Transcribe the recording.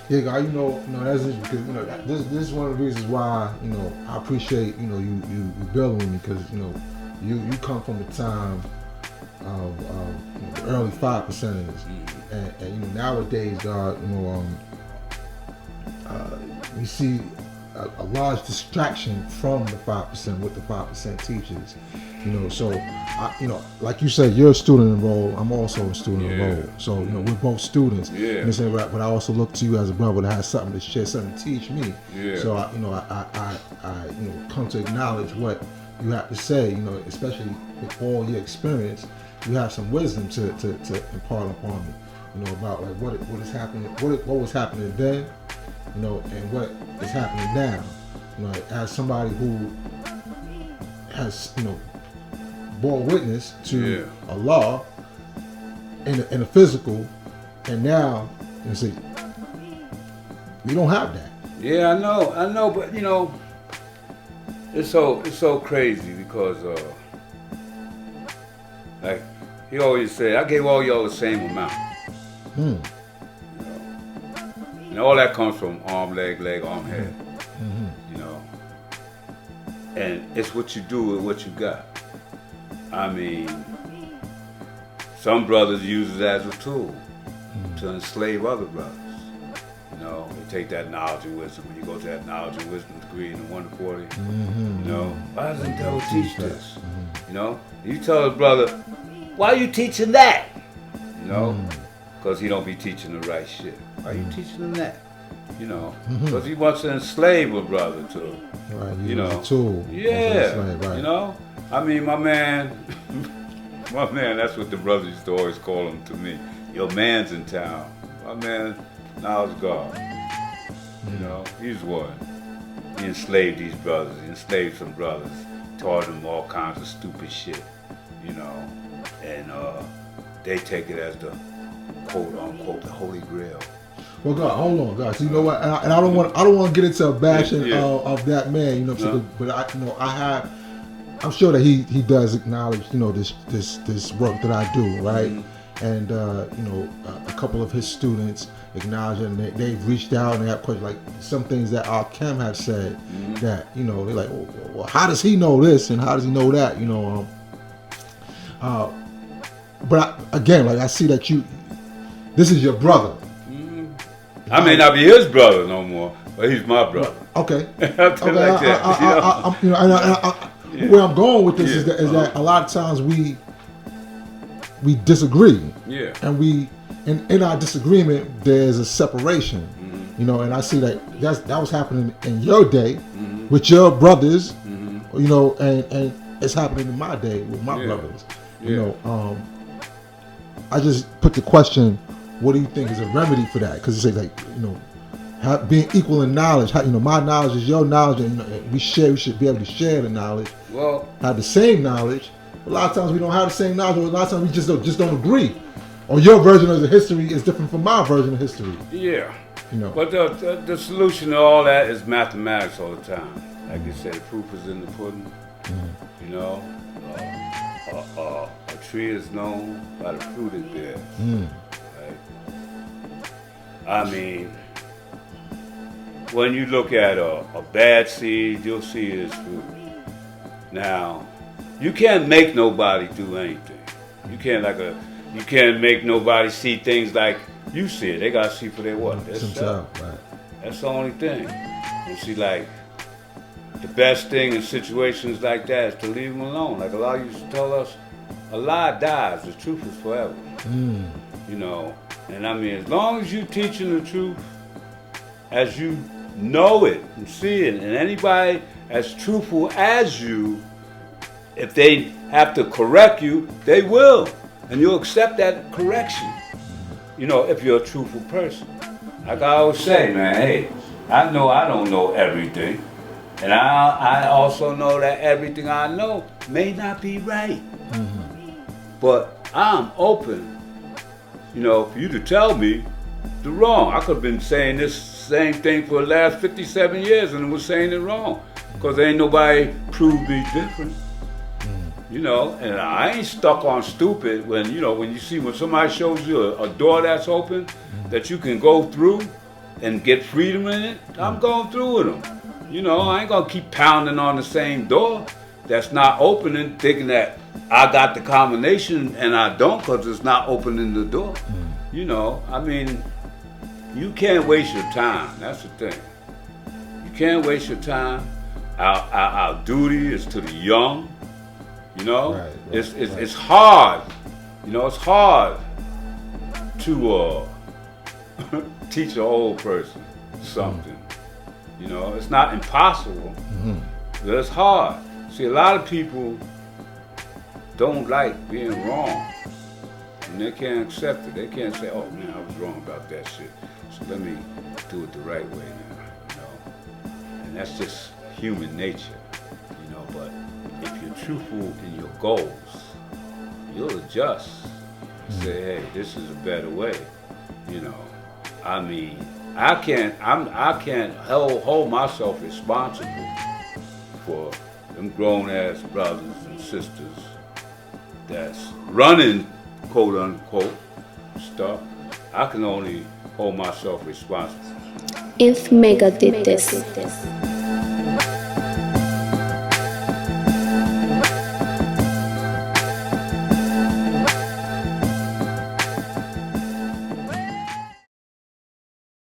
Yeah, God, that's just because this is one of the reasons why I appreciate you building with me because you come from the time of the early 5%ers, and nowadays, God, we see a large distraction from the 5%, what the 5% teaches. So like you said, you're a student enrolled. I'm also a student enrolled. So we're both students. Yeah. But I also look to you as a brother that has something to share, something to teach me. Yeah. So I come to acknowledge what you have to say. Especially with all your experience, you have some wisdom to impart upon me. About like what is happening, what was happening then, and what is happening now. As somebody who has bore witness to Allah in a physical, and now you see we don't have that. Yeah, I know, but it's so crazy because like he always said, I gave all y'all the same amount. And all that comes from arm, leg, arm, head. And it's what you do with what you got. I mean, some brothers use it as a tool to enslave other brothers. They take that knowledge and wisdom. When you go to that knowledge and wisdom degree in the 140, why doesn't the devil teach this? You tell his brother, why are you teaching that? Because he don't be teaching the right shit. Why are you teaching him that? Because he wants to enslave a brother too. Right, a tool. Yeah. Slave, right. I mean, my man, that's what the brothers used to always call him to me. Your man's in town. My man, knowledge God. He's one. He enslaved these brothers. He enslaved some brothers. Taught them all kinds of stupid shit. And they take it as the quote unquote the Holy Grail. Well, God, hold on, God. So you know what? And I don't want to get into a bashing of that man. But I'm sure that he does acknowledge this work that I do, right? And a couple of his students acknowledge it, and they've reached out and they have questions like some things that our Chem have said that they're like, well, how does he know this and how does he know that? But again, like I see that this is your brother. I may not be his brother no more, but he's my brother. Okay. Like that. Where I'm going with this is that a lot of times we disagree. Yeah. And in our disagreement there's a separation. And I see that was happening in your day with your brothers. And it's happening in my day with my brothers. I just put the question, what do you think is a remedy for that? Because it's like, being equal in knowledge. My knowledge is your knowledge, and we should be able to share the knowledge. Well, have the same knowledge. A lot of times we don't have the same knowledge. Or a lot of times we just don't agree. Or your version of the history is different from my version of history. Yeah. But the solution to all that is mathematics all the time. Like you said, the proof is in the pudding. A tree is known by the fruit it bears. I mean, when you look at a bad seed, you'll see its fruit. Now, you can't make nobody do anything. You can't make nobody see things like you see it. They gotta see for their what? Their self. Right. That's the only thing. You see, like, the best thing in situations like that is to leave them alone. Like Allah used to tell us, a lie dies, the truth is forever. And I mean, as long as you teaching the truth, as you know it and see it, and anybody as truthful as you, if they have to correct you, they will. And you'll accept that correction, if you're a truthful person. Like I always say, man, hey, I know I don't know everything. And I also know that everything I know may not be right. But I'm open, for you to tell me the wrong. I could have been saying this same thing for the last 57 years and was saying it wrong. Because ain't nobody proved me different. And I ain't stuck on stupid when, when you see when somebody shows you a door that's open that you can go through, and get freedom in it, I'm going through with them. You know, I ain't gonna keep pounding on the same door that's not opening, thinking that I got the combination and I don't, because it's not opening the door. You know, I mean, you can't waste your time. That's the thing. You can't waste your time. Our duty is to the young. You know, it's hard. You know, it's hard to teach an old person something. You know, it's not impossible, but it's hard. See, a lot of people don't like being wrong, and they can't accept it. They can't say, "Oh man, I was wrong about that shit. So let me do it the right way now." You know, and that's just human nature. You know, but if you're truthful in your goals, you'll adjust. Say, "Hey, this is a better way." You know, I mean, I can't hold myself responsible for them grown ass brothers and sisters that's running, quote unquote, stuff. I can only hold myself responsible. If Mecca did this.